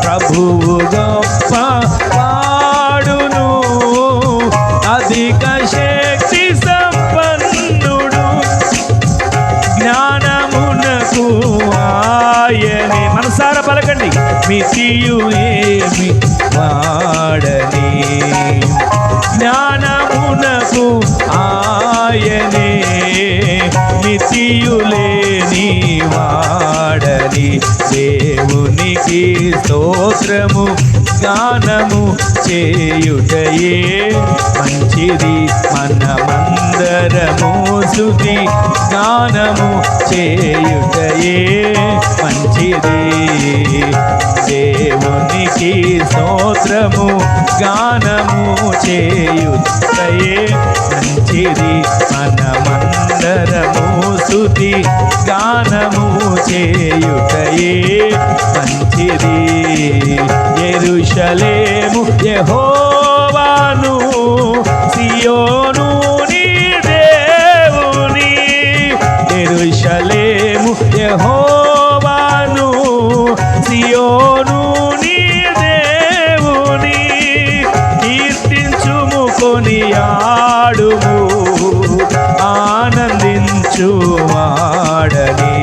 ప్రభువు గొప్ప వాడును, అధిక శక్తి సంపన్నుడు, జ్ఞానమునకు ఆయనే. మనసారా పలకండి, మితియు ఏమి వాడని, జ్ఞానమునకు ఆయనే, మితియులేని వాడని. దేవునికి స్తోత్రము గానము చేయుటయే మంచిది, మనమందరము స్తుతి గానము చేయుటయే మంచిది. దేవునికి స్తోత్రము గానము చేయుటయే మంచిది, మనమందరము స్తుతి గానము చేయుటయే మంచిది. యెరూషలేము యెహోవాను, సియోను నీ దేవుని. యెరూషలేము యెహోవాను, సియోను నీ దేవుని. కీర్తించుము కొనియాడుము, ఆనందించు వాడని.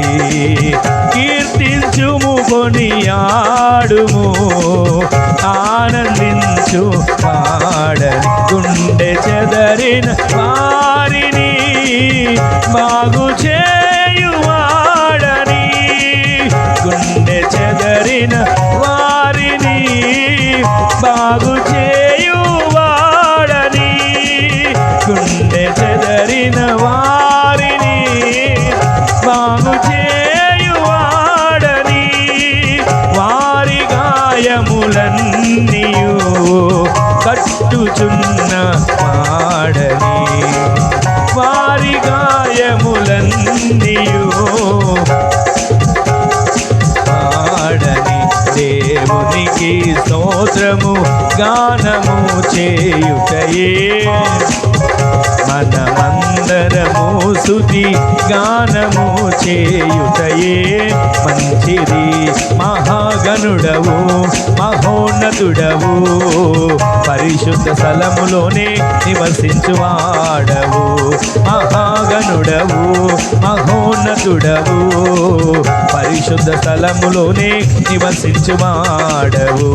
కీర్తించుము కొనియాడుము, ఆనందించు వాడని. గుండె చెదరిన వారిని బాగు చేయువాడని, గుండె చెదరిన వారిని బాగు చేయువాడని, గుండె చెదరిన వారిని బాగు చేయువాడని. వారి గాయములన్నీయు కట్టుచున్న వాడని, వారి గాయములన్నీయు వాడని. దేవునికి స్తోత్రము గానము చేయుటయే మనమందరము స్తుతి గానము చేయుటయే మంచిది. మహాగణుడవు మహోన్నతుడవు, పరిశుద్ధ స్థలములోనే నివసించువాడవు. మహాగణుడవు మహోన్నతుడవు, పరిశుద్ధ స్థలములోనే నివసించువాడవు.